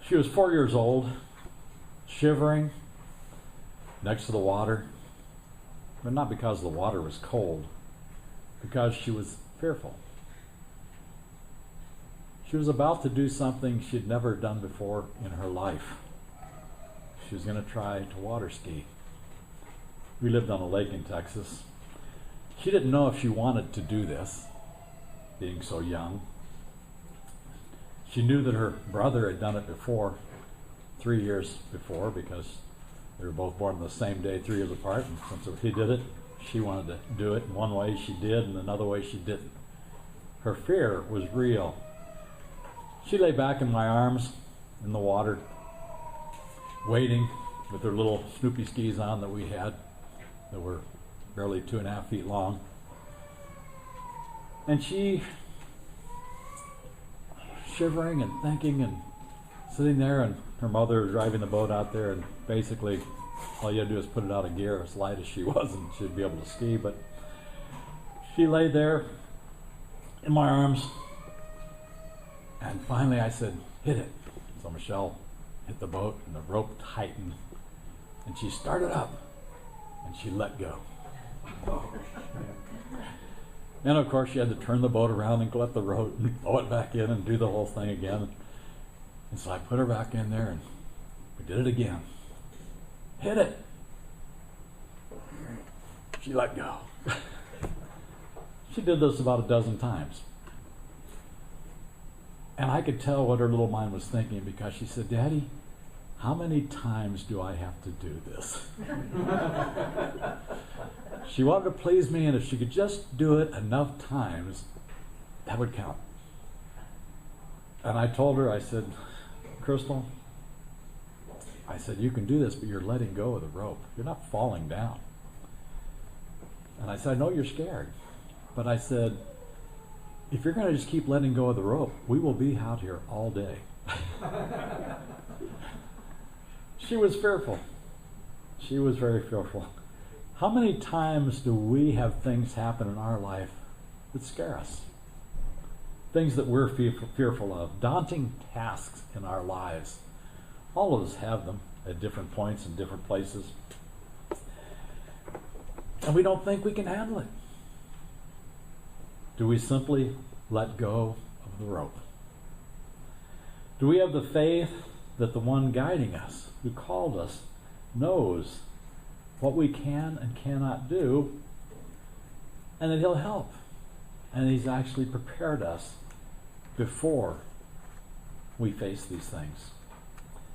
She was 4 years old, shivering next to the water, but not because the water was cold, because she was fearful. She was about to do something she'd never done before in her life. She was going to try to water ski. We lived on a lake in Texas. She didn't know if she wanted to do this, being so young. She knew that her brother had done it before, 3 years before, because they were both born on the same day, 3 years apart. And since he did it, she wanted to do it. In one way she did, and another way she didn't. Her fear was real. She lay back in my arms in the water, waiting with her little Snoopy skis on that we had that were barely 2.5 feet long. And she, shivering and thinking and sitting there, and her mother was driving the boat out there, and basically all you had to do is put it out of gear, as light as she was, and she'd be able to ski. But she lay there in my arms, and finally I said, hit it. So Michelle hit the boat, and the rope tightened, and she started up, and she let go. And of course she had to turn the boat around and let the rope and throw it back in and do the whole thing again. And so I put her back in there, and we did it again. Hit it. She let go. She did this about a dozen times. And I could tell what her little mind was thinking, because she said, Daddy, how many times do I have to do this? She wanted to please me, and if she could just do it enough times, that would count. And I told her, I said, Crystal, I said, you can do this, but you're letting go of the rope. You're not falling down. And I said, I know you're scared, but I said, if you're going to just keep letting go of the rope, we will be out here all day. She was fearful. She was very fearful. How many times do we have things happen in our life that scare us? Things that we're fearful of, daunting tasks in our lives. All of us have them at different points and different places. And we don't think we can handle it. Do we simply let go of the rope? Do we have the faith that the one guiding us, who called us, knows what we can and cannot do, and that he'll help? And he's actually prepared us before we face these things.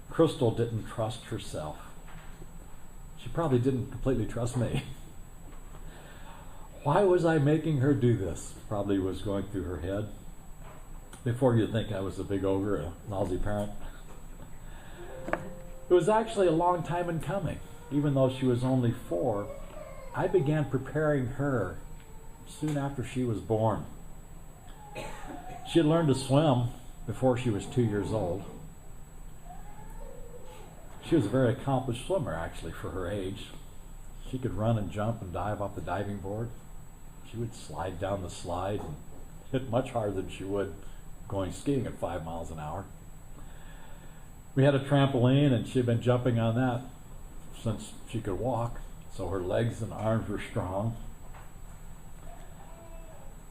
Crystal didn't trust herself. She probably didn't completely trust me. Why was I making her do this? Probably was going through her head. Before you think I was a big ogre, a lousy parent. It was actually a long time in coming. Even though she was only 4, I began preparing her soon after she was born. She had learned to swim before she was 2 years old. She was a very accomplished swimmer, actually, for her age. She could run and jump and dive off the diving board. She would slide down the slide and hit much harder than she would going skiing at 5 miles an hour. We had a trampoline, and she had been jumping on that since she could walk, so her legs and arms were strong.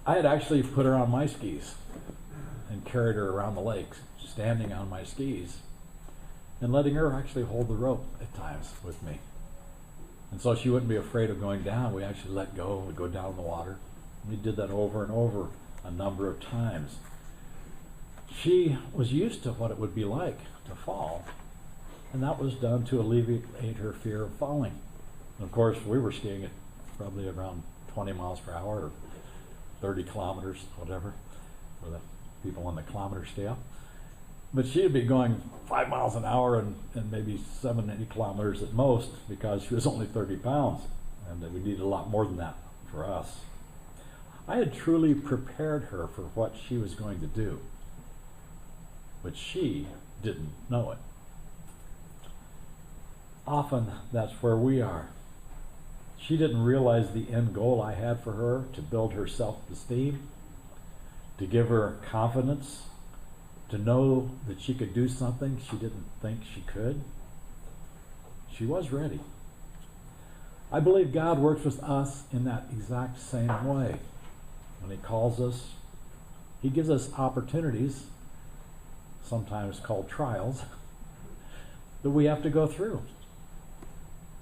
I had actually put her on my skis and carried her around the lakes, standing on my skis, and letting her actually hold the rope at times with me. And so she wouldn't be afraid of going down. We actually let go and we'd go down in the water. We did that over and over a number of times. She was used to what it would be like to fall, and that was done to alleviate her fear of falling. And of course, we were skiing at probably around 20 miles per hour or 30 kilometers, whatever, for the people on the kilometer scale. But she'd be going 5 miles an hour and maybe 70 kilometers at most, because she was only 30 pounds, and we needed a lot more than that for us. I had truly prepared her for what she was going to do, but she didn't know it. Often that's where we are. She didn't realize the end goal I had for her, to build her self-esteem, to give her confidence, to know that she could do something she didn't think she could. She was ready. I believe God works with us in that exact same way. When He calls us, He gives us opportunities, sometimes called trials, that we have to go through.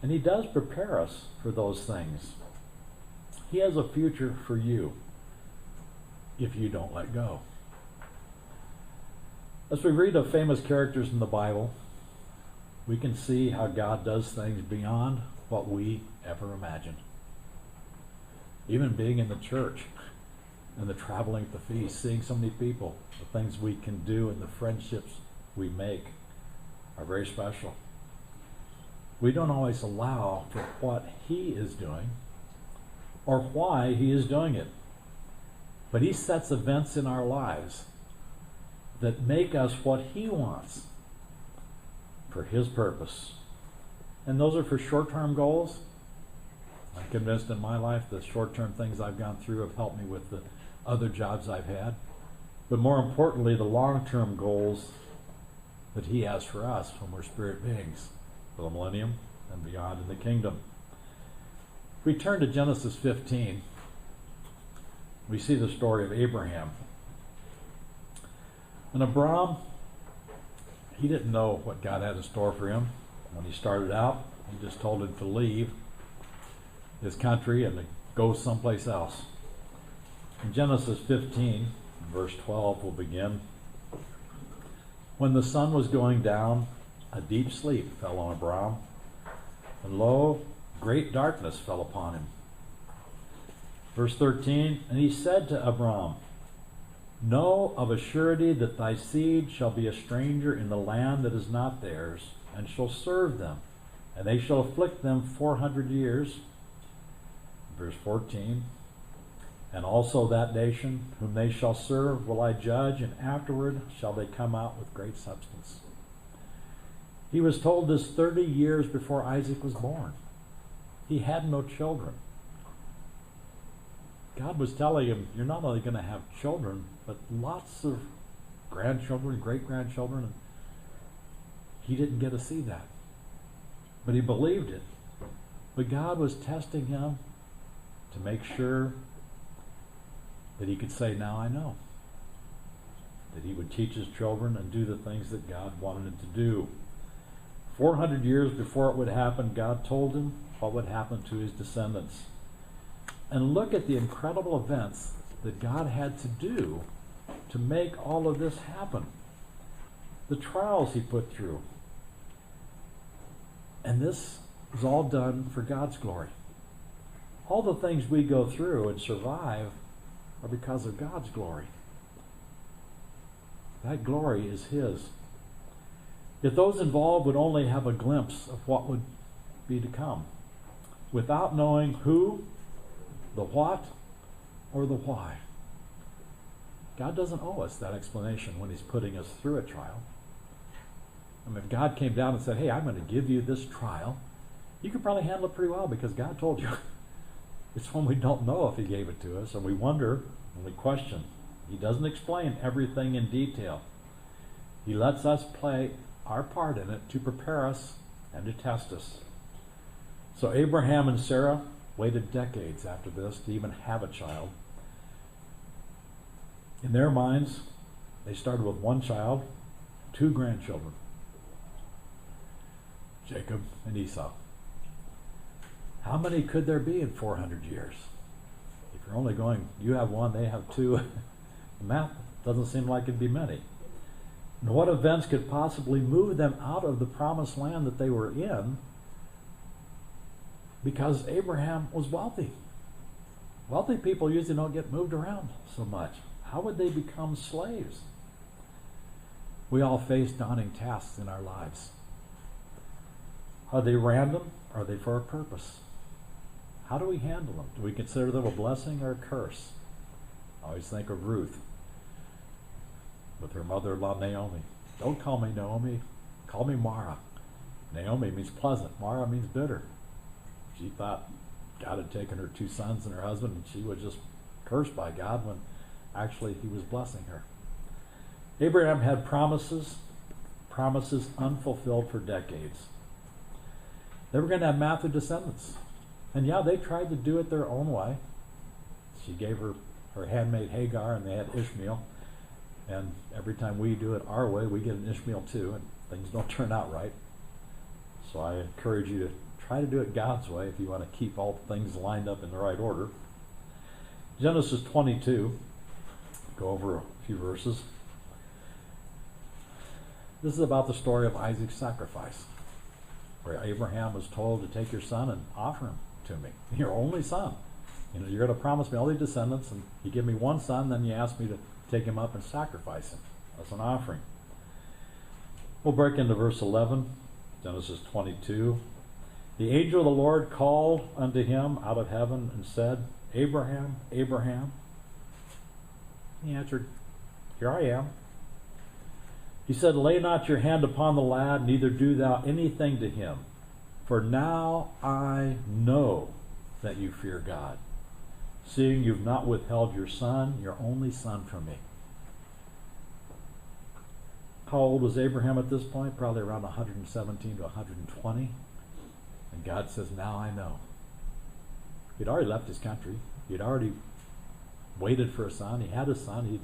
And He does prepare us for those things. He has a future for you if you don't let go. As we read of famous characters in the Bible, we can see how God does things beyond what we ever imagined. Even being in the church and the traveling at the feast, seeing so many people, the things we can do and the friendships we make are very special. We don't always allow for what He is doing or why He is doing it. But He sets events in our lives that make us what He wants for His purpose. And those are for short-term goals. I'm convinced in my life the short-term things I've gone through have helped me with the other jobs I've had. But more importantly, the long-term goals that He has for us when we're spirit beings, for the millennium and beyond in the kingdom. If we turn to Genesis 15, we see the story of Abraham. And Abram, he didn't know what God had in store for him. When he started out, He just told him to leave his country and to go someplace else. In Genesis 15, verse 12, we'll begin. When the sun was going down, a deep sleep fell on Abram, and lo, great darkness fell upon him. Verse 13, and he said to Abram, know of a surety that thy seed shall be a stranger in the land that is not theirs, and shall serve them, and they shall afflict them 400 years. Verse 14, and also that nation whom they shall serve will I judge, and afterward shall they come out with great substance. He was told this 30 years before Isaac was born. He had no children. God was telling him, you're not only going to have children, but lots of grandchildren, great-grandchildren. And he didn't get to see that. But he believed it. But God was testing him to make sure that he could say, now I know. That he would teach his children and do the things that God wanted him to do. 400 years before it would happen, God told him what would happen to his descendants. And look at the incredible events that God had to do to make all of this happen. The trials He put through. And this was all done for God's glory. All the things we go through and survive are because of God's glory. That glory is His. If those involved would only have a glimpse of what would be to come, without knowing who, the what, or the why. God doesn't owe us that explanation when He's putting us through a trial. I mean, if God came down and said, hey, I'm going to give you this trial, you could probably handle it pretty well because God told you. It's when we don't know if He gave it to us, and we wonder and we question. He doesn't explain everything in detail. He lets us play our part in it to prepare us and to test us. So Abraham and Sarah waited decades after this to even have a child. In their minds, they started with one child, 2 grandchildren, Jacob and Esau. How many could there be in 400 years? If you're only going, you have 1, they have 2, the math doesn't seem like it'd be many. And what events could possibly move them out of the promised land that they were in? Because Abraham was wealthy. Wealthy people usually don't get moved around so much. How would they become slaves? We all face daunting tasks in our lives. Are they random? Or are they for a purpose? How do we handle them? Do we consider them a blessing or a curse? I always think of Ruth with her mother-in-law Naomi. Don't call me Naomi, call me Mara. Naomi means pleasant, Mara means bitter. She thought God had taken her 2 sons and her husband, and she was just cursed by God when actually He was blessing her. Abraham had promises unfulfilled for decades. They were going to have massive descendants. And yeah, they tried to do it their own way. She gave her handmaid Hagar, and they had Ishmael. And every time we do it our way, we get an Ishmael too, and things don't turn out right. So I encourage you to try to do it God's way if you want to keep all things lined up in the right order. Genesis 22, go over a few verses. This is about the story of Isaac's sacrifice, where Abraham was told to take your son and offer him to me, your only son. You know, you're going to promise me all these descendants, and you give me one son, then you ask me to take him up and sacrifice him as an offering. We'll break into verse 11, Genesis 22. The angel of the Lord called unto him out of heaven and said, Abraham, Abraham. He answered, Here I am. He said, Lay not your hand upon the lad, neither do thou anything to him. For now I know that you fear God, seeing you've not withheld your son, your only son, from me. How old was Abraham at this point? Probably around 117 to 120. And God says, now I know. He'd already left his country. He'd already waited for a son. He had a son. He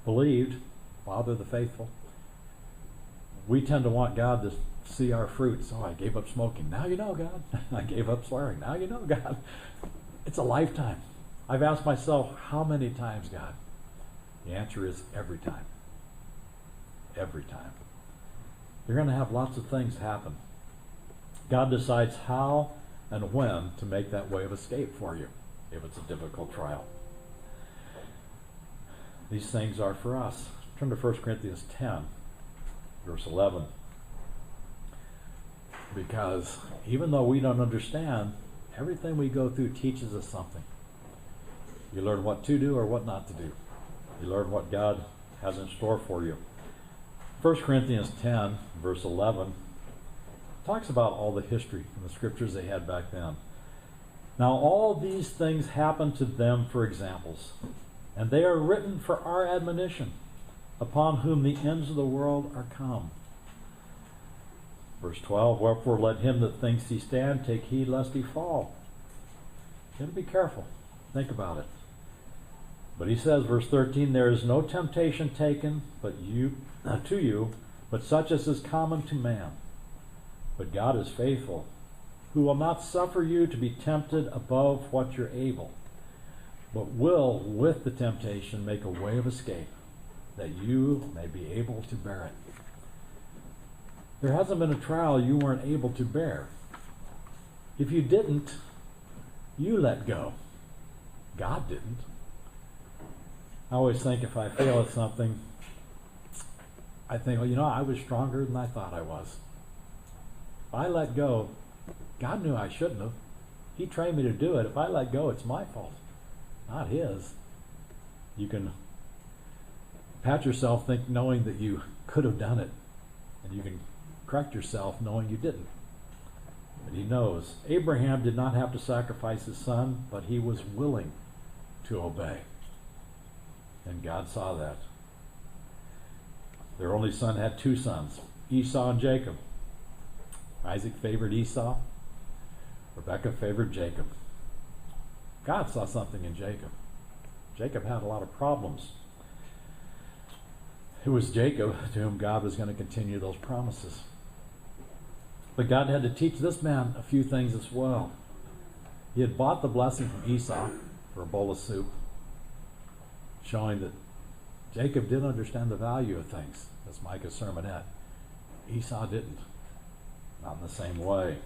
believed, Father the faithful. We tend to want God to see our fruits. Oh, I gave up smoking. Now you know, God. I gave up swearing. Now you know, God. It's a lifetime. I've asked myself, how many times, God? The answer is every time. Every time. You're going to have lots of things happen. God decides how and when to make that way of escape for you, if it's a difficult trial. These things are for us. Turn to 1 Corinthians 10, verse 11. Because even though we don't understand, everything we go through teaches us something. You learn what to do or what not to do. You learn what God has in store for you. 1 Corinthians 10, verse 11, talks about all the history and the scriptures they had back then. Now all these things happened to them for examples, and they are written for our admonition, upon whom the ends of the world are come. Verse 12, Wherefore let him that thinks he stand take heed lest he fall. You have to be careful. Think about it. But he says, verse 13, There is no temptation taken to you, but such as is common to man. But God is faithful, who will not suffer you to be tempted above what you're able, but will, with the temptation, make a way of escape, that you may be able to bear it. There hasn't been a trial you weren't able to bear. If you didn't, you let go. God didn't. I always think if I fail at something, I think, well, I was stronger than I thought I was. If I let go, God knew I shouldn't have. He trained me to do it. If I let go, it's my fault, not his. You can pat yourself knowing that you could have done it, and you can correct yourself knowing you didn't. But he knows. Abraham did not have to sacrifice his son, but he was willing to obey. And God saw that. Their only son had two sons, Esau and Jacob. Isaac favored Esau. Rebekah favored Jacob. God saw something in Jacob. Jacob had a lot of problems. It was Jacob to whom God was going to continue those promises. But God had to teach this man a few things as well. He had bought the blessing from Esau for a bowl of soup, showing that Jacob didn't understand the value of things. That's Micah's sermonette. Esau didn't. Not in the same way.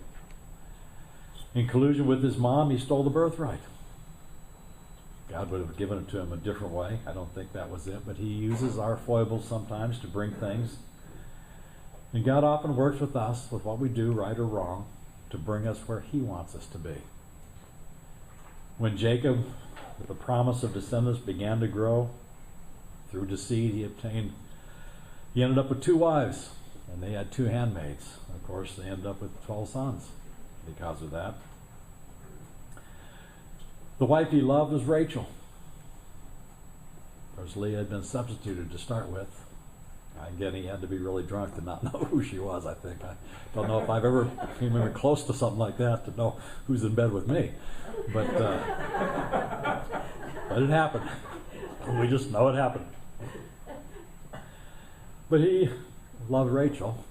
In collusion with his mom, he stole the birthright. God would have given it to him a different way. I don't think that was it, but he uses our foibles sometimes to bring things. And God often works with us, with what we do, right or wrong, to bring us where he wants us to be. When Jacob, with the promise of descendants, began to grow, through deceit he ended up with 2 wives, and they had 2 handmaids. Of course, they ended up with 12 sons because of that. The wife he loved was Rachel. Because Leah had been substituted to start with. Again, he had to be really drunk to not know who she was, I think. I don't know if I've ever came even close to something like that to know who's in bed with me. But it happened. We just know it happened. But he loved Rachel,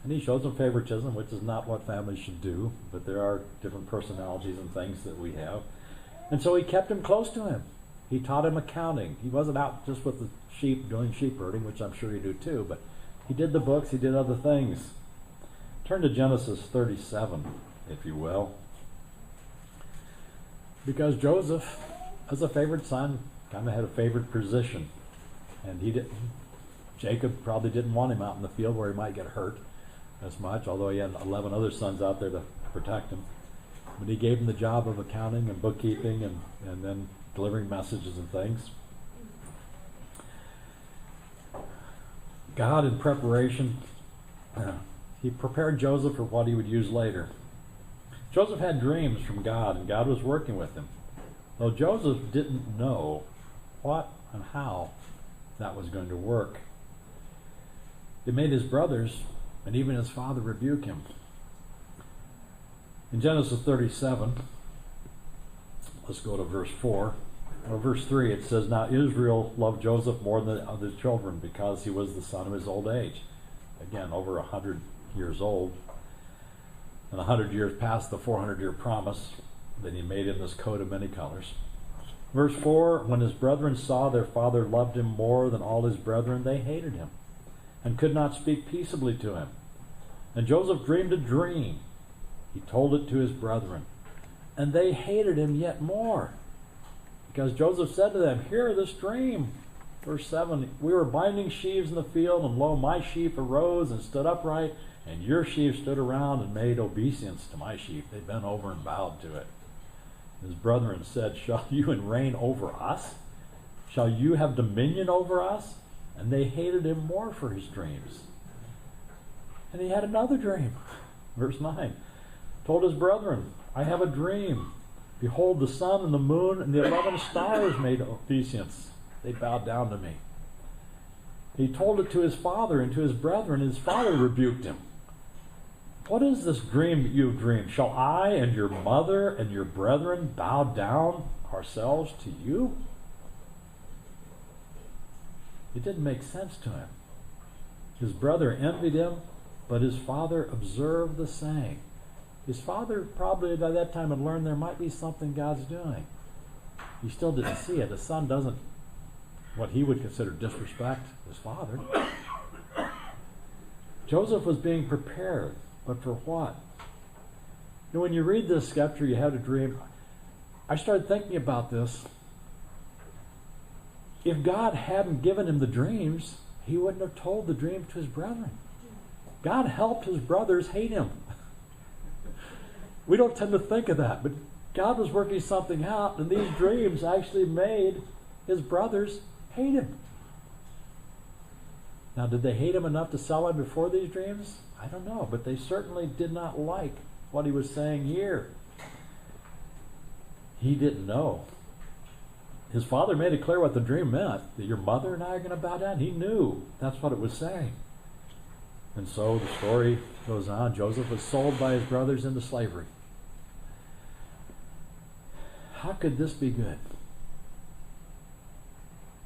and he showed some favoritism, which is not what families should do, but there are different personalities and things that we have. And so he kept him close to him. He taught him accounting. He wasn't out just with the sheep doing sheep herding, which I'm sure you do too, but he did the books, he did other things. Turn to Genesis 37, if you will. Because Joseph, as a favored son, kind of had a favored position. And Jacob probably didn't want him out in the field where he might get hurt as much, although he had 11 other sons out there to protect him. But he gave him the job of accounting and bookkeeping and then delivering messages and things. God, in preparation, he prepared Joseph for what he would use later. Joseph had dreams from God, and God was working with him, though Joseph didn't know what and how that was going to work. It made his brothers and even his father rebuke him. In Genesis 37, let's go to verse 4. Or verse 3, it says, Now Israel loved Joseph more than the other children because he was the son of his old age. Again, over 100 years old. And 100 years past the 400-year promise that he made him this coat of many colors. Verse 4, When his brethren saw their father loved him more than all his brethren, they hated him and could not speak peaceably to him. And Joseph dreamed a dream. He told it to his brethren, and they hated him yet more. Because Joseph said to them, Hear this dream. Verse 7, We were binding sheaves in the field, and lo, my sheaf arose and stood upright, and your sheaf stood around and made obeisance to my sheaf. They bent over and bowed to it. His brethren said, Shall you reign over us? Shall you have dominion over us? And they hated him more for his dreams. And he had another dream. Verse 9, told his brethren, I have a dream. Behold, the sun and the moon and the 11 stars made obeisance. They bowed down to me. He told it to his father and to his brethren, and his father rebuked him. What is this dream that you have dreamed? Shall I and your mother and your brethren bow down ourselves to you? It didn't make sense to him. His brother envied him, but his father observed the saying. His father probably by that time had learned there might be something God's doing. He still didn't see it. The son doesn't, what he would consider disrespect his father. Joseph was being prepared, but for what? You know, when you read this scripture, you have a dream. I started thinking about this. If God hadn't given him the dreams, he wouldn't have told the dream to his brethren. God helped his brothers hate him. We don't tend to think of that, but God was working something out, and these dreams actually made his brothers hate him. Now, did they hate him enough to sell him before these dreams? I don't know, but they certainly did not like what he was saying here. He didn't know. His father made it clear what the dream meant, that your mother and I are going to bow down. He knew that's what it was saying. And so the story goes on. Joseph was sold by his brothers into slavery. How could this be good?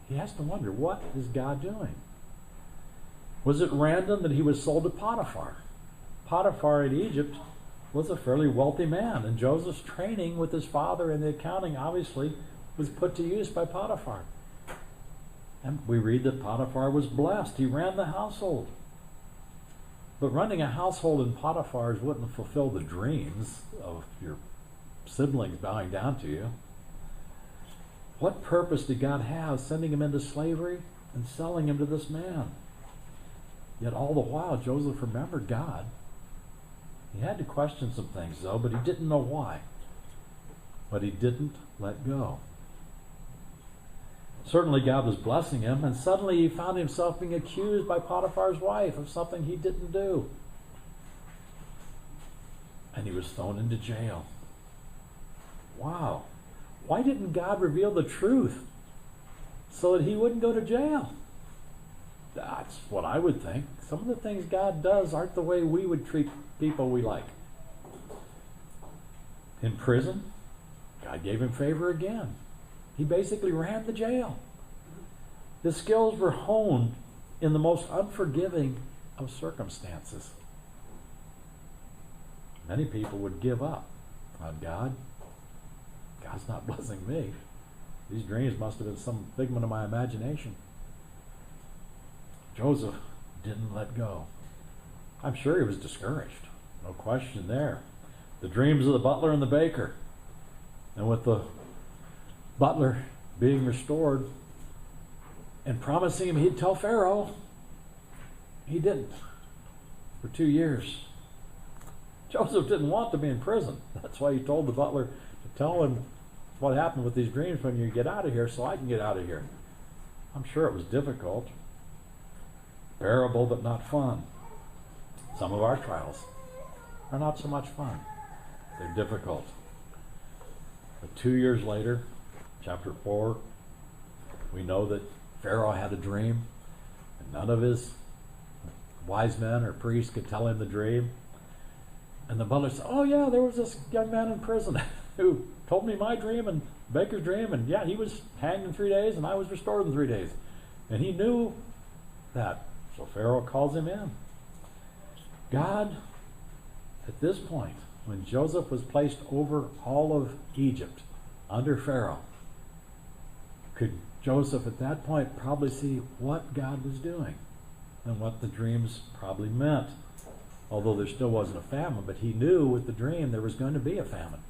He has to wonder, what is God doing? Was it random that he was sold to Potiphar? Potiphar in Egypt was a fairly wealthy man, and Joseph's training with his father in the accounting obviously was put to use by Potiphar. And we read that Potiphar was blessed. He ran the household. But running a household in Potiphar's wouldn't fulfill the dreams of your siblings bowing down to you. What purpose did God have sending him into slavery and selling him to this man? Yet all the while, Joseph remembered God. He had to question some things, though, but he didn't know why. But he didn't let go. Certainly God was blessing him, and suddenly he found himself being accused by Potiphar's wife of something he didn't do. And he was thrown into jail. Wow. Why didn't God reveal the truth? so that he wouldn't go to jail. That's what I would think. Some of the things God does aren't the way we would treat people we like. In prison, God gave him favor again. He basically ran the jail. His skills were honed in the most unforgiving of circumstances. Many people would give up on God. God's not blessing me. These dreams must have been some figment of my imagination. Joseph didn't let go. I'm sure he was discouraged. No question there. The dreams of the butler and the baker. And with the butler being restored and promising him he'd tell Pharaoh, he didn't for 2 years. Joseph didn't want to be in prison. That's why he told the butler to tell him what happened with these dreams when you get out of here so I can get out of here. I'm sure it was difficult, bearable but not fun. Some of our trials are not so much fun. They're difficult. But 2 years later, chapter 4, we know that Pharaoh had a dream, and none of his wise men or priests could tell him the dream. And the butler said, oh yeah, there was this young man in prison who told me my dream and Baker's dream, and yeah, he was hanged in 3 days and I was restored in 3 days. And he knew that. So Pharaoh calls him in. God, at this point, when Joseph was placed over all of Egypt under Pharaoh, could Joseph at that point probably see what God was doing and what the dreams probably meant? Although there still wasn't a famine, but he knew with the dream there was going to be a famine.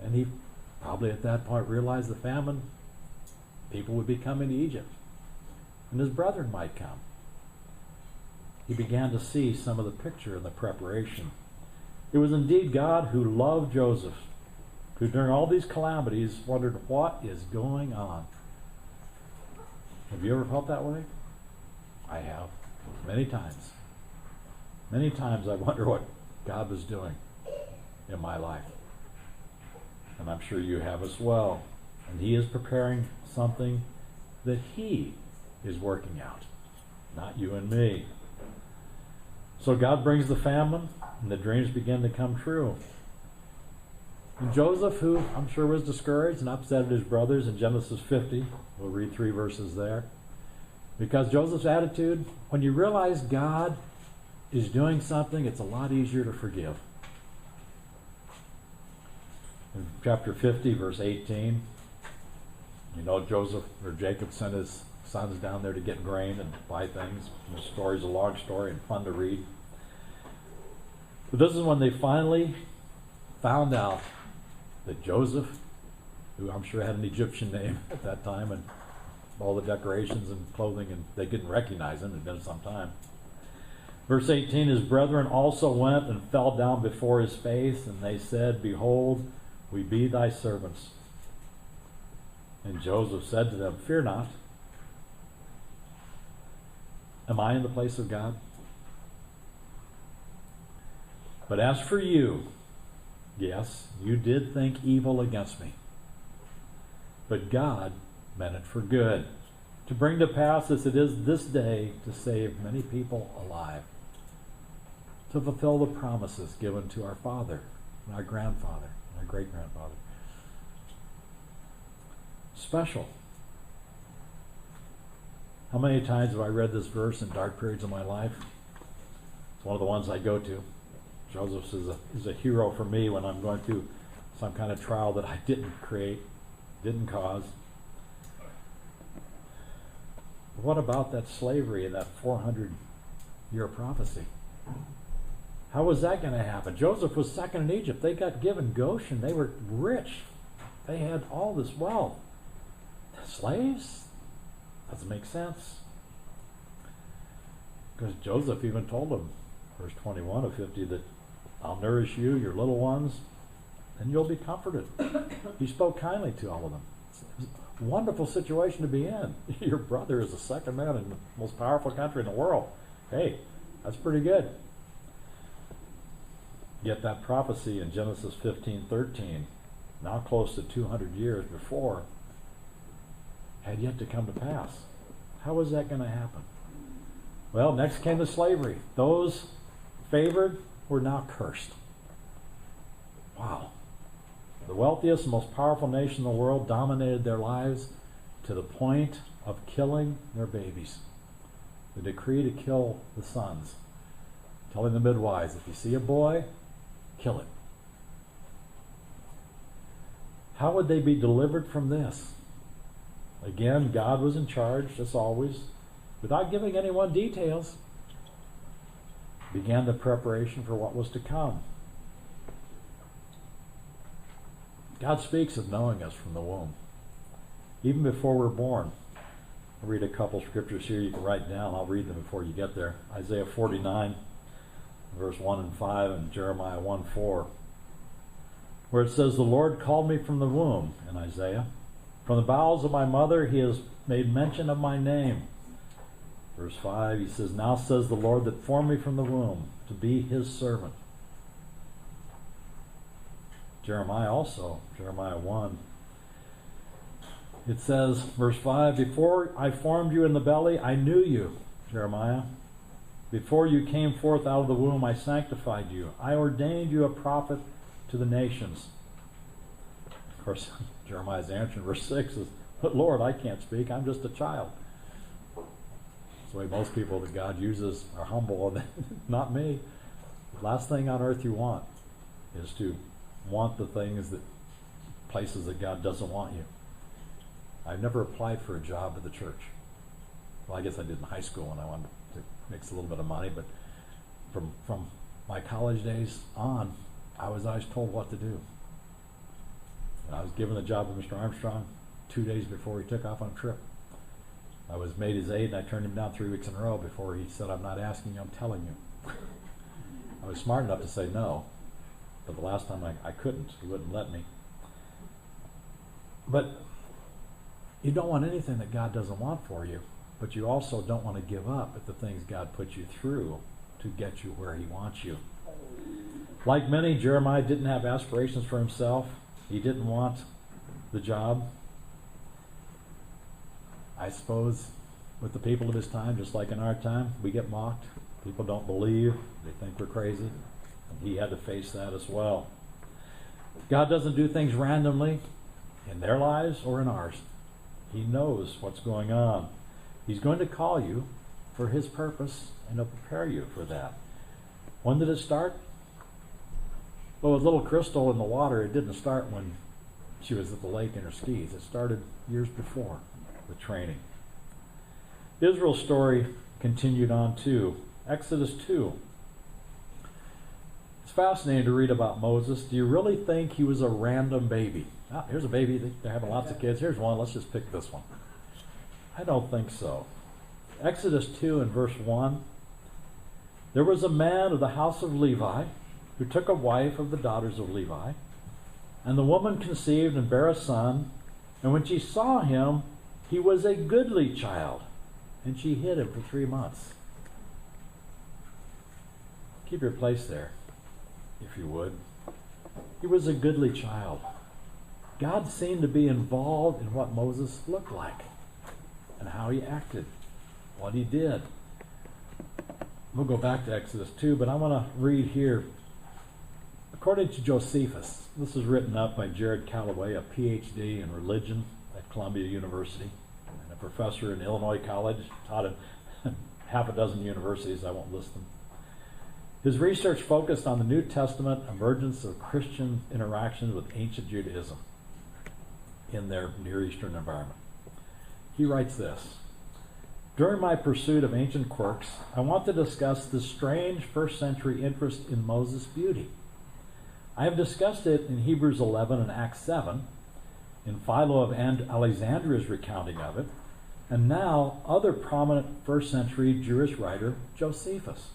And he probably at that point realized the famine, people would be coming to Egypt, and his brethren might come. He began to see some of the picture and the preparation. It was indeed God who loved Joseph, who during all these calamities wondered what is going on. Have you ever felt that way? I have, many times. Many times I wonder what God was doing in my life. And I'm sure you have as well. And he is preparing something that he is working out, not you and me. So God brings the famine, and the dreams begin to come true. And Joseph, who I'm sure was discouraged and upset at his brothers in Genesis 50, we'll read 3 verses there. Because Joseph's attitude, when you realize God is doing something, it's a lot easier to forgive. In chapter 50, verse 18, you know Joseph or Jacob sent his sons down there to get grain and buy things. The story's a long story and fun to read. But this is when they finally found out that Joseph, who I'm sure had an Egyptian name at that time, and all the decorations and clothing, and they couldn't recognize him. It had been some time. Verse 18, his brethren also went and fell down before his face, and they said, behold, we be thy servants. And Joseph said to them, fear not. Am I in the place of God? But as for you, yes, you did think evil against me. But God meant it for good, to bring to pass as it is this day to save many people alive, to fulfill the promises given to our father, and our grandfather, and our great-grandfather. Special. How many times have I read this verse in dark periods of my life? It's one of the ones I go to. Joseph is a hero for me when I'm going through some kind of trial that I didn't create, didn't cause. What about that slavery and that 400-year prophecy? How was that going to happen? Joseph was second in Egypt. They got given Goshen. They were rich. They had all this wealth. Slaves? Doesn't make sense. Because Joseph even told them, verse 21 of 50, that I'll nourish you, your little ones, and you'll be comforted. He spoke kindly to all of them. It's a wonderful situation to be in. Your brother is the second man in the most powerful country in the world. Hey, that's pretty good. Yet that prophecy in Genesis 15:13, now close to 200 years before, had yet to come to pass. How was that going to happen? Well, next came the slavery. Those favored were now cursed. Wow. The wealthiest and most powerful nation in the world dominated their lives to the point of killing their babies. The decree to kill the sons, telling the midwives, if you see a boy, kill it. How would they be delivered from this? Again, God was in charge, as always, without giving anyone details. Began the preparation for what was to come. God speaks of knowing us from the womb, even before we're born. I'll read a couple scriptures here you can write down. I'll read them before you get there. Isaiah 49, verse 1 and 5, and Jeremiah 1:4, where it says, the Lord called me from the womb, in Isaiah. From the bowels of my mother he has made mention of my name. Verse 5, he says, now says the Lord that formed me from the womb to be his servant. Jeremiah also, Jeremiah 1. It says, verse 5, before I formed you in the belly, I knew you, Jeremiah. Before you came forth out of the womb, I sanctified you. I ordained you a prophet to the nations. Of course, Jeremiah's answer in verse 6 is, but Lord, I can't speak. I'm just a child. That's the way most people that God uses are humble. Not me. The last thing on earth you want is to want the things that places that God doesn't want you. I've never applied for a job at the church. Well, I guess I did in high school when I wanted to make a little bit of money, but from my college days on, I was always told what to do. And I was given the job of Mr. Armstrong 2 days before he took off on a trip. I was made his aide, and I turned him down 3 weeks in a row before he said, I'm not asking you, I'm telling you. I was smart enough to say no, but the last time I couldn't. He wouldn't let me. But you don't want anything that God doesn't want for you, but you also don't want to give up at the things God puts you through to get you where he wants you. Like many, Jeremiah didn't have aspirations for himself. He didn't want the job. I suppose with the people of his time, just like in our time, we get mocked. People don't believe. They think we're crazy. And he had to face that as well. God doesn't do things randomly in their lives or in ours. He knows what's going on. He's going to call you for his purpose, and he'll prepare you for that. When did it start? Well, with little Crystal in the water, it didn't start when she was at the lake in her skis. It started years before with training. Israel's story continued on too. Exodus 2. It's fascinating to read about Moses. Do you really think he was a random baby? Ah, here's a baby. They're having lots of kids. Here's one. Let's just pick this one. I don't think so. Exodus 2 and verse 1. There was a man of the house of Levi who took a wife of the daughters of Levi, and the woman conceived and bare a son, and when she saw him, he was a goodly child, and she hid him for 3 months. Keep your place there, if you would. He was a goodly child. God seemed to be involved in what Moses looked like and how he acted, what he did. We'll go back to Exodus 2, but I want to read here. According to Josephus, this is written up by Jared Calloway, a PhD in religion at Columbia University and a professor in Illinois College, taught at half a dozen universities. I won't list them. His research focused on the New Testament emergence of Christian interactions with ancient Judaism in their Near Eastern environment. He writes this: during my pursuit of ancient quirks, I want to discuss the strange first century interest in Moses' beauty. I have discussed it in Hebrews 11 and Acts 7, in Philo of Alexandria's recounting of it, and now other prominent first century Jewish writer, Josephus.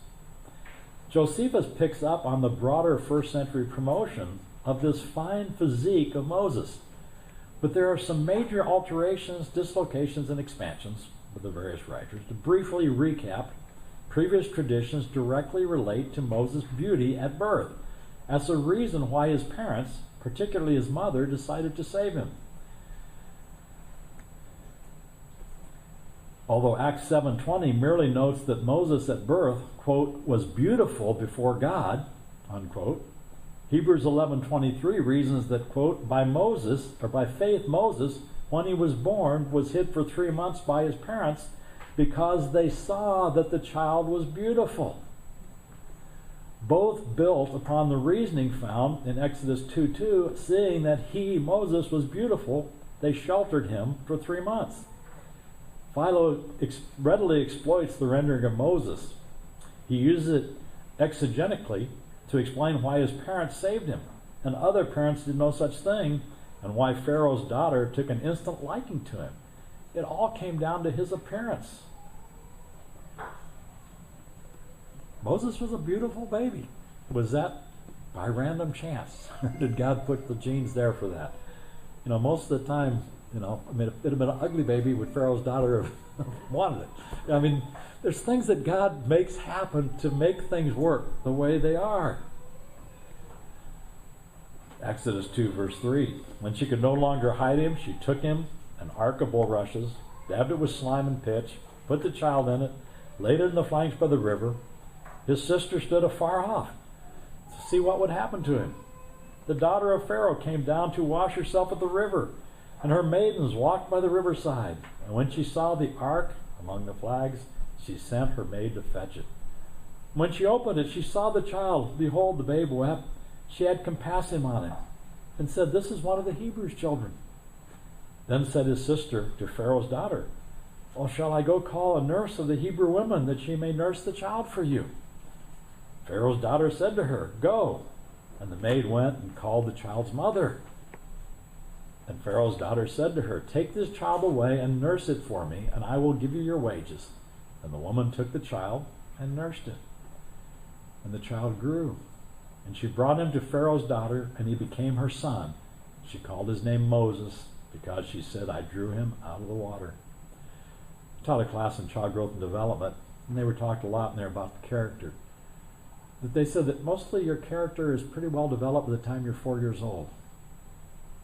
Josephus picks up on the broader first century promotion of this fine physique of Moses. But there are some major alterations, dislocations, and expansions with the various writers. To briefly recap, previous traditions directly relate to Moses' beauty at birth as a reason why his parents, particularly his mother, decided to save him. Although Acts 7:20 merely notes that Moses at birth, quote, was beautiful before God, unquote, Hebrews 11:23 reasons that, quote, by faith Moses, when he was born, was hid for 3 months by his parents because they saw that the child was beautiful. Both built upon the reasoning found in Exodus 2:2, seeing that he, Moses, was beautiful, they sheltered him for 3 months. Philo readily exploits the rendering of Moses. He uses it exegetically to explain why his parents saved him, and other parents did no such thing, and why Pharaoh's daughter took an instant liking to him. It all came down to his appearance. Moses was a beautiful baby. Was that by random chance? Did God put the genes there for that? Most of the time, it'd have been an ugly baby would Pharaoh's daughter have wanted it. There's things that God makes happen to make things work the way they are. Exodus 2, verse 3. When she could no longer hide him, she took him, an ark of bulrushes, dabbed it with slime and pitch, put the child in it, laid it in the flanks by the river. His sister stood afar off to see what would happen to him. The daughter of Pharaoh came down to wash herself at the river, and her maidens walked by the riverside. And when she saw the ark among the flags, she sent her maid to fetch it. When she opened it, she saw the child. Behold, the babe wept. She had compassion on him, and said, this is one of the Hebrews' children. Then said his sister to Pharaoh's daughter, well, shall I go call a nurse of the Hebrew women, that she may nurse the child for you? Pharaoh's daughter said to her, go. And the maid went and called the child's mother. And Pharaoh's daughter said to her, take this child away and nurse it for me, and I will give you your wages. And the woman took the child and nursed it. And the child grew. And she brought him to Pharaoh's daughter, and he became her son. She called his name Moses, because she said, I drew him out of the water. I taught a class in child growth and development, and they were talked a lot in there about the character. That they said that mostly your character is pretty well developed by the time you're 4 years old.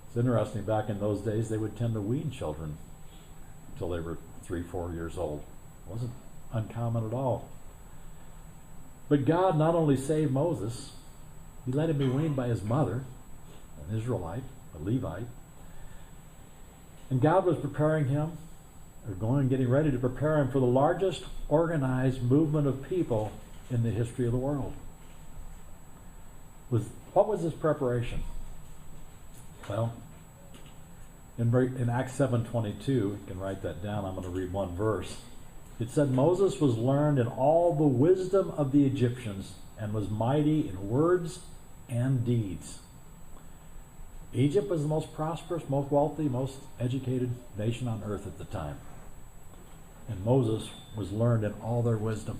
It's interesting, back in those days, they would tend to wean children until they were 3-4 years old. It wasn't uncommon at all. But God not only saved Moses, he let him be weaned by his mother, an Israelite, a Levite. And God was preparing him, getting ready to prepare him for the largest organized movement of people in the history of the world. What was his preparation? Well, in Acts 7:22, you can write that down. I'm going to read one verse. It said, Moses was learned in all the wisdom of the Egyptians and was mighty in words and deeds. Egypt was the most prosperous, most wealthy, most educated nation on earth at the time. And Moses was learned in all their wisdom.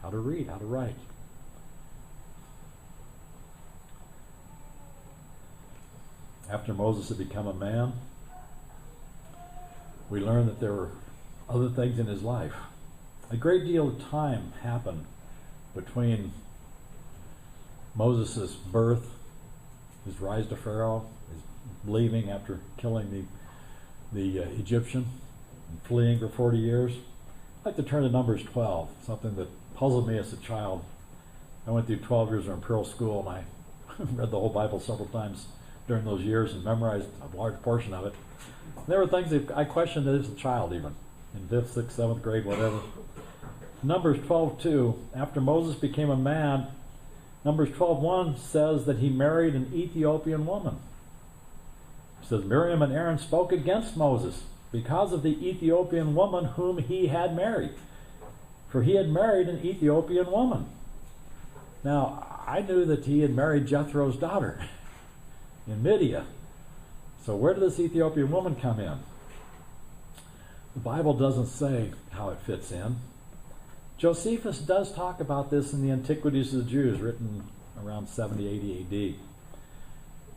How to read, how to write. After Moses had become a man, we learn that there were other things in his life. A great deal of time happened between Moses' birth, his rise to Pharaoh, his leaving after killing the Egyptian, and fleeing for 40 years. I'd like to turn to Numbers 12, something that puzzled me as a child. I went through 12 years of imperial school, and I read the whole Bible several times during those years and memorized a large portion of it. And there were things that I questioned as a child, even in 5th, 6th, 7th grade, whatever. Numbers 12:2, after Moses became a man, Numbers 12:1 says that he married an Ethiopian woman. It says Miriam and Aaron spoke against Moses because of the Ethiopian woman whom he had married. For he had married an Ethiopian woman. Now, I knew that he had married Jethro's daughter in Midian. So where did this Ethiopian woman come in? The Bible doesn't say how it fits in. Josephus does talk about this in the Antiquities of the Jews, written around 70, 80 AD.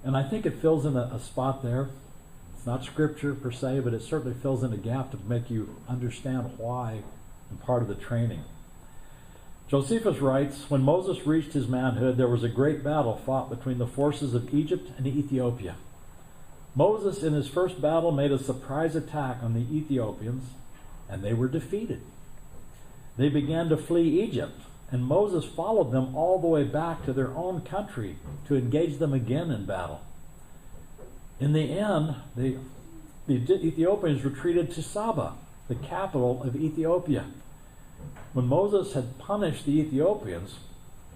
And I think it fills in a spot there. It's not scripture per se, but it certainly fills in a gap to make you understand why and part of the training. Josephus writes, when Moses reached his manhood, there was a great battle fought between the forces of Egypt and Ethiopia. Moses, in his first battle, made a surprise attack on the Ethiopians, and they were defeated. They began to flee Egypt, and Moses followed them all the way back to their own country to engage them again in battle. In the end, the Ethiopians retreated to Saba, the capital of Ethiopia. When Moses had punished the Ethiopians,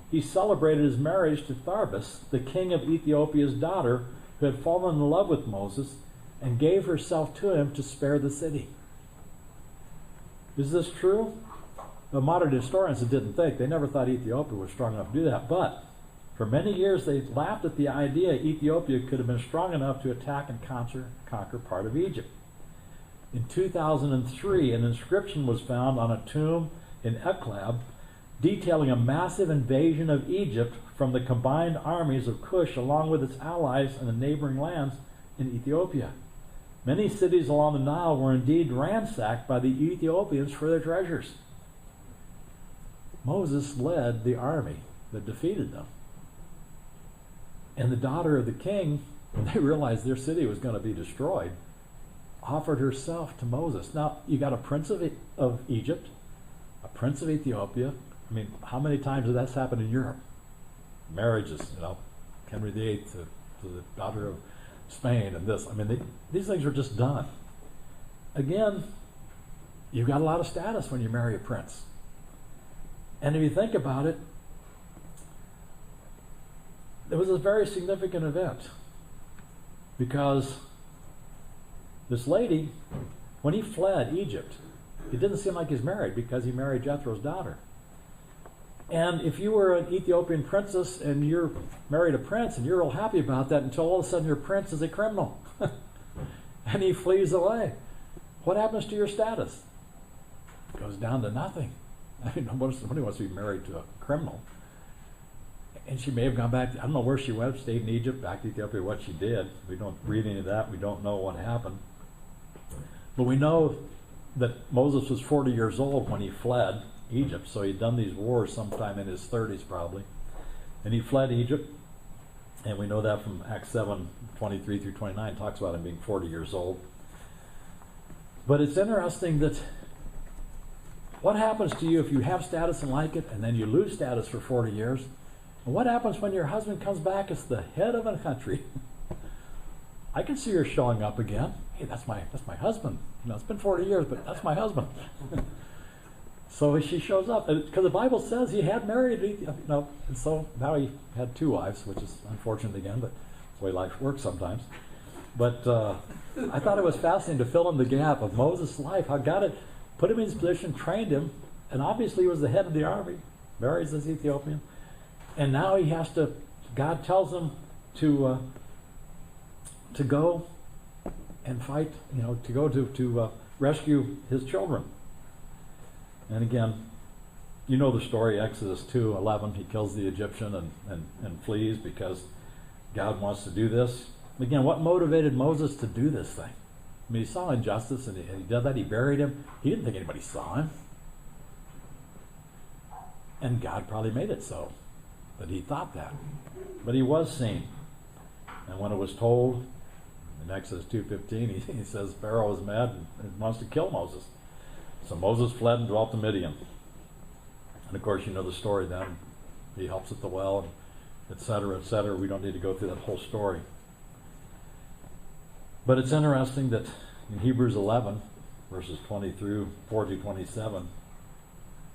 he celebrated his marriage to Tharbis, the king of Ethiopia's daughter, who had fallen in love with Moses, and gave herself to him to spare the city. Is this true? The modern historians didn't think. They never thought Ethiopia was strong enough to do that. But for many years they laughed at the idea Ethiopia could have been strong enough to attack and conquer part of Egypt. In 2003, an inscription was found on a tomb in Eklat detailing a massive invasion of Egypt from the combined armies of Cush along with its allies in the neighboring lands in Ethiopia. Many cities along the Nile were indeed ransacked by the Ethiopians for their treasures. Moses led the army that defeated them. And the daughter of the king, when they realized their city was going to be destroyed, offered herself to Moses. Now, you got a prince of Egypt, a prince of Ethiopia. I mean, how many times has that happened in Europe? Marriages, Henry VIII to the daughter of Spain and this. I mean, these things are just done. Again, you've got a lot of status when you marry a prince. And if you think about it, it was a very significant event because this lady, when he fled Egypt, it didn't seem like he's married because he married Jethro's daughter. And if you were an Ethiopian princess and you're married a prince and you're real happy about that until all of a sudden your prince is a criminal and he flees away, what happens to your status? It goes down to nothing. I mean, nobody wants to be married to a criminal. And she may have gone back, I don't know where she went, stayed in Egypt, back to Ethiopia, what she did. We don't read any of that. We don't know what happened. But we know that Moses was 40 years old when he fled Egypt. So he'd done these wars sometime in his 30s probably. And he fled Egypt. And we know that from Acts 7, 23 through 29, talks about him being 40 years old. But it's interesting that what happens to you if you have status and like it, and then you lose status for 40 years? And what happens when your husband comes back as the head of a country? I can see her showing up again. Hey, that's my husband. It's been 40 years, but that's my husband. So she shows up, because the Bible says he had married, and so now he had two wives, which is unfortunate again, but it's the way life works sometimes. But I thought it was fascinating to fill in the gap of Moses' life, how God had put him in his position, trained him, and obviously he was the head of the army, marries this Ethiopian. And now he has to, God tells him to go and fight, to go to rescue his children. And again, you know the story, Exodus 2:11, he kills the Egyptian and flees because God wants to do this. Again, what motivated Moses to do this thing? I mean, he saw injustice and he did that, he buried him. He didn't think anybody saw him. And God probably made it so that he thought that. But he was seen. And when it was told, in Exodus 2:15, he says Pharaoh is mad and wants to kill Moses. So Moses fled and dwelt in Midian. And of course, you know the story then. He helps at the well, etc., etc. We don't need to go through that whole story. But it's interesting that in Hebrews 11, verses 4 through 27,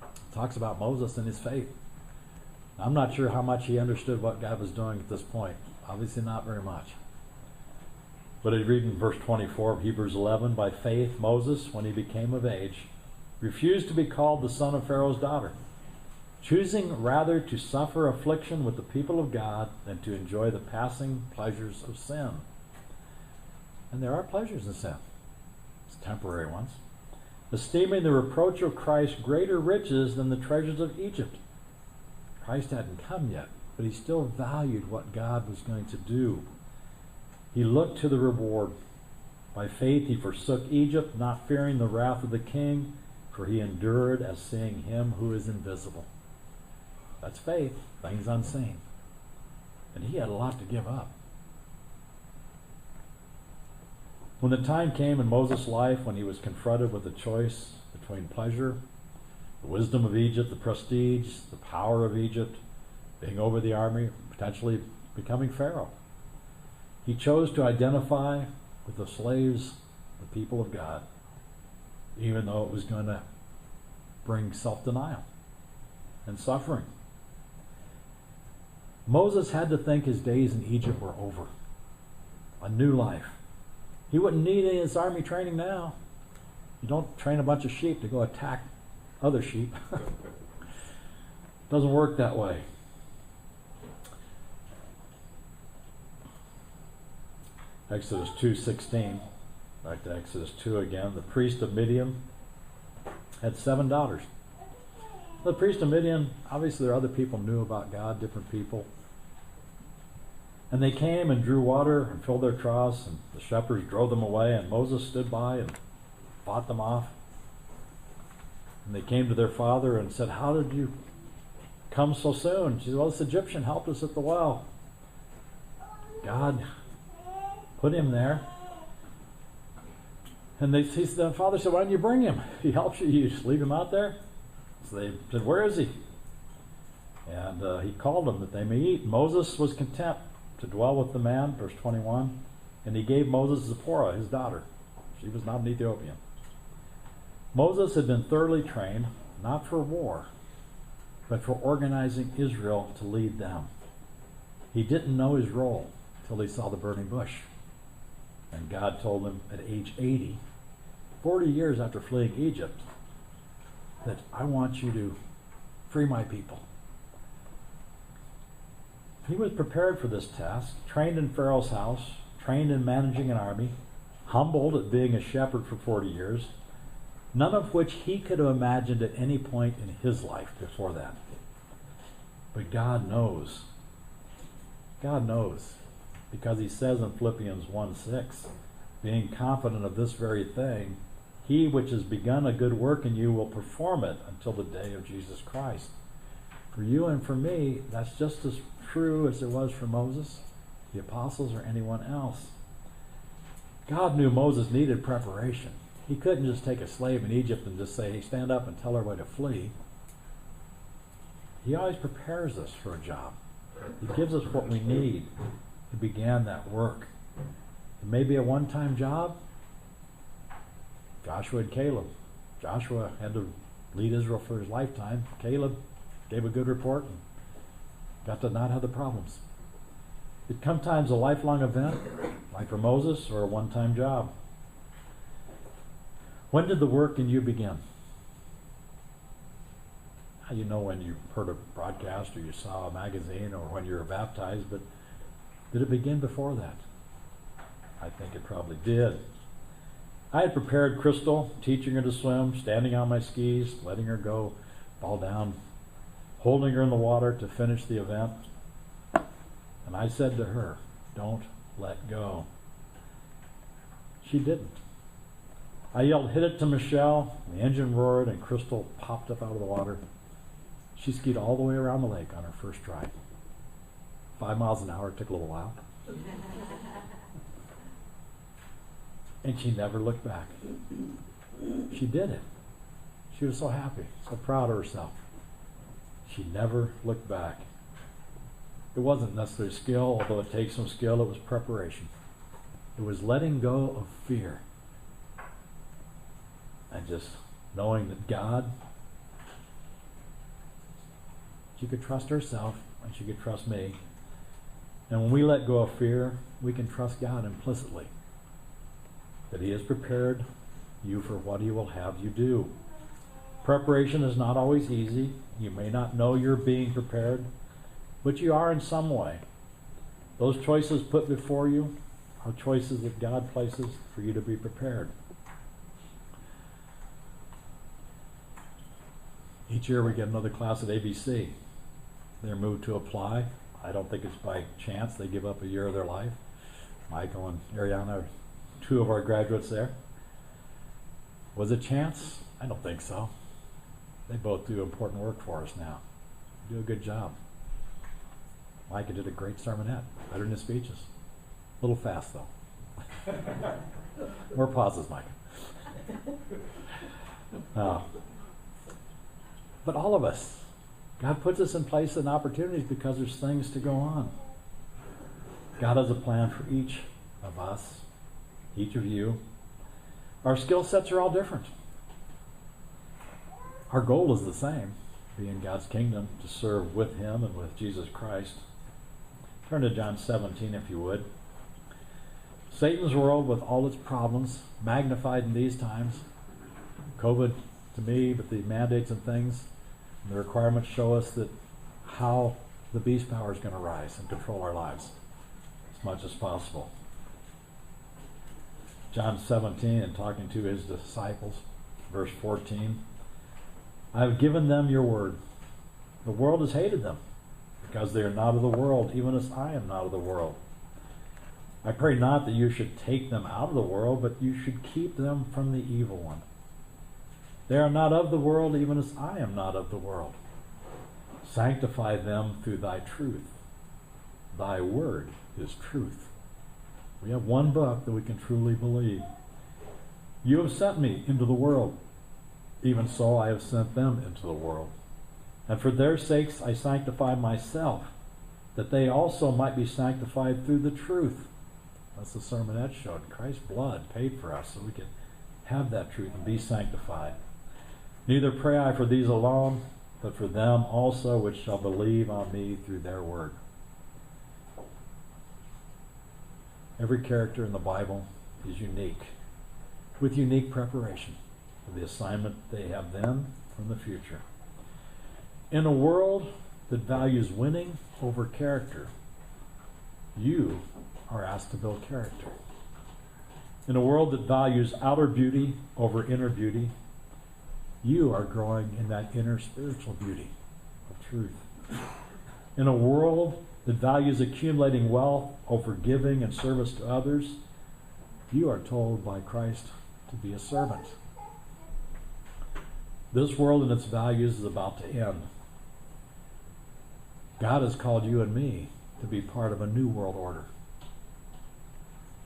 it talks about Moses and his faith. I'm not sure how much he understood what God was doing at this point. Obviously not very much. But I read in verse 24 of Hebrews 11, by faith Moses, when he became of age, refused to be called the son of Pharaoh's daughter, choosing rather to suffer affliction with the people of God than to enjoy the passing pleasures of sin. And there are pleasures in sin. It's temporary ones. Esteeming the reproach of Christ greater riches than the treasures of Egypt. Christ hadn't come yet, but he still valued what God was going to do. He looked to the reward. By faith he forsook Egypt, not fearing the wrath of the king, for he endured as seeing him who is invisible. That's faith, things unseen. And he had a lot to give up. When the time came in Moses' life when he was confronted with the choice between pleasure, the wisdom of Egypt, the prestige, the power of Egypt, being over the army, potentially becoming Pharaoh. He chose to identify with the slaves, the people of God, even though it was going to bring self-denial and suffering. Moses had to think his days in Egypt were over. A new life. He wouldn't need any of his army training now. You don't train a bunch of sheep to go attack other sheep. Doesn't work that way. Exodus 2:16, back to Exodus 2 again. The priest of Midian had 7 daughters. The priest of Midian, obviously there are other people knew about God, different people. And they came and drew water and filled their troughs, and the shepherds drove them away, and Moses stood by and fought them off. And they came to their father and said, "How did you come so soon?" She said, "Well, this Egyptian helped us at the well. God put him there." And the father said, "Why didn't you bring him? If he helps you, you just leave him out there?" So they said, "Where is he?" And he called them that they may eat. Moses was content to dwell with the man, verse 21, and he gave Moses Zipporah, his daughter. She was not an Ethiopian. Moses had been thoroughly trained, not for war, but for organizing Israel to lead them. He didn't know his role till he saw the burning bush. And God told him at age 80, 40 years after fleeing Egypt, that I want you to free my people. He was prepared for this task, trained in Pharaoh's house, trained in managing an army, humbled at being a shepherd for 40 years, none of which he could have imagined at any point in his life before that. But God knows. God knows. Because he says in Philippians 1:6, being confident of this very thing, he which has begun a good work in you will perform it until the day of Jesus Christ. For you and for me, that's just as true as it was for Moses, the apostles, or anyone else. God knew Moses needed preparation. He couldn't just take a slave in Egypt and just say, "Hey, stand up and tell everybody to flee." He always prepares us for a job. He gives us what we need to begin that work. It may be a one-time job. Joshua and Caleb. Joshua had to lead Israel for his lifetime. Caleb gave a good report and got to not have the problems. It sometimes a lifelong event, like for Moses, or a one-time job. When did the work in you begin? You know when you heard a broadcast or you saw a magazine or when you were baptized, but did it begin before that? I think it probably did. I had prepared Crystal, teaching her to swim, standing on my skis, letting her go, fall down, holding her in the water to finish the event. And I said to her, "Don't let go." She didn't. I yelled, "Hit it," to Michelle. The engine roared and Crystal popped up out of the water. She skied all the way around the lake on her first try. 5 miles an hour, it took a little while. And she never looked back. She did it. She was so happy, so proud of herself. She never looked back. It wasn't necessarily skill, although it takes some skill, it was preparation. It was letting go of fear. And just knowing that God, she could trust herself and she could trust me. And when we let go of fear, we can trust God implicitly. That he has prepared you for what he will have you do. Preparation is not always easy. You may not know you're being prepared, but you are in some way. Those choices put before you are choices that God places for you to be prepared. Each year we get another class at ABC. They're moved to apply. I don't think it's by chance they give up a year of their life. Michael and Ariana are 2 of our graduates there. Was it chance? I don't think so. They both do important work for us now. Do a good job. Micah did a great sermonette, better than his speeches. A little fast though. More pauses, Micah. Uh, but all of us, God puts us in place and opportunities because there's things to go on. God has a plan for each of us, each of you. Our skill sets are all different. Our goal is the same, be in God's kingdom, to serve with Him and with Jesus Christ. Turn to John 17 if you would. Satan's world with all its problems, magnified in these times. COVID to me, but the mandates and things, and the requirements show us that how the beast power is going to rise and control our lives as much as possible. John 17, and talking to his disciples, verse 14, I have given them your word. The world has hated them because they are not of the world, even as I am not of the world. I pray not that you should take them out of the world, but you should keep them from the evil one. They are not of the world, even as I am not of the world. Sanctify them through thy truth. Thy word is truth. We have one book that we can truly believe. You have sent me into the world. Even so I have sent them into the world. And for their sakes I sanctify myself, that they also might be sanctified through the truth. That's the sermonette showed. Christ's blood paid for us so we could have that truth and be sanctified. Neither pray I for these alone, but for them also which shall believe on me through their word. Every character in the Bible is unique, with unique preparation for the assignment they have then from the future. In a world that values winning over character, you are asked to build character. In a world that values outer beauty over inner beauty, you are growing in that inner spiritual beauty of truth. In a world that values accumulating wealth over giving and service to others, you are told by Christ to be a servant. This world and its values is about to end. God has called you and me to be part of a new world order.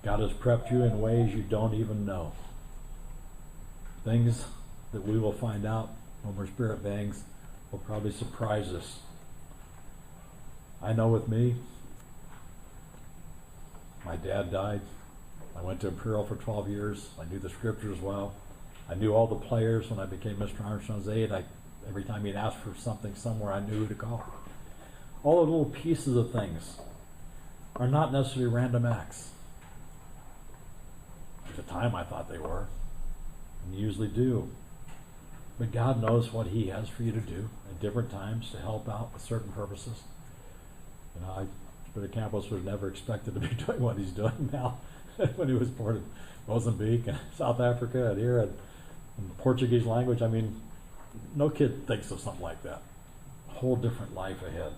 God has prepped you in ways you don't even know. Things that we will find out when we're spirit beings will probably surprise us. I know with me, my dad died. I went to Imperial for 12 years. I knew the scriptures well. I knew all the players when I became Mr. Armstrong's aide. Every time he'd ask for something somewhere, I knew who to call. All the little pieces of things are not necessarily random acts. At the time I thought they were, and usually do. But God knows what He has for you to do at different times to help out with certain purposes. You know, Brother Campos was never expected to be doing what he's doing now when he was born in Mozambique and South Africa and here and the Portuguese language. I mean, no kid thinks of something like that. A whole different life ahead.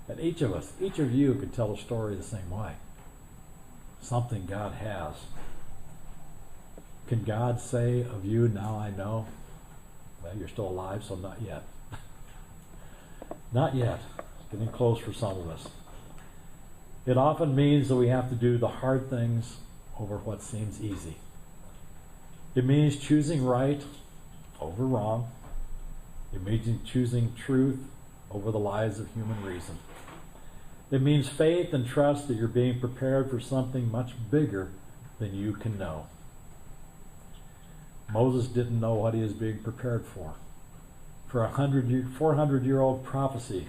And each of us, each of you could tell a story the same way. Something God has. Can God say of you, now I know? Well, you're still alive, so not yet. Not yet. Getting close for some of us. It often means that we have to do the hard things over what seems easy. It means choosing right over wrong. It means choosing truth over the lies of human reason. It means faith and trust that you're being prepared for something much bigger than you can know. Moses didn't know what he was being prepared for. For a 400-year-old prophecy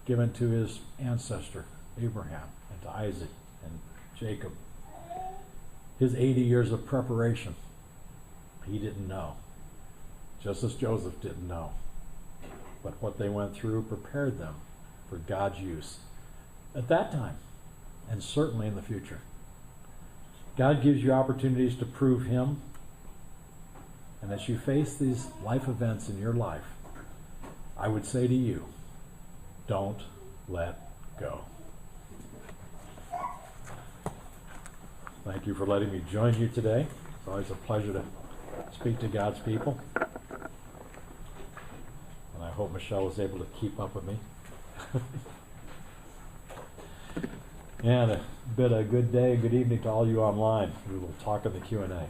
given to his ancestor, Abraham, and to Isaac and Jacob. His 80 years of preparation, he didn't know. Just as Joseph didn't know. But what they went through prepared them for God's use at that time, and certainly in the future. God gives you opportunities to prove Him. And as you face these life events in your life, I would say to you, don't let go. Thank you for letting me join you today. It's always a pleasure to speak to God's people. And I hope Michelle was able to keep up with me. And a good day and good evening to all you online. We will talk in the Q&A.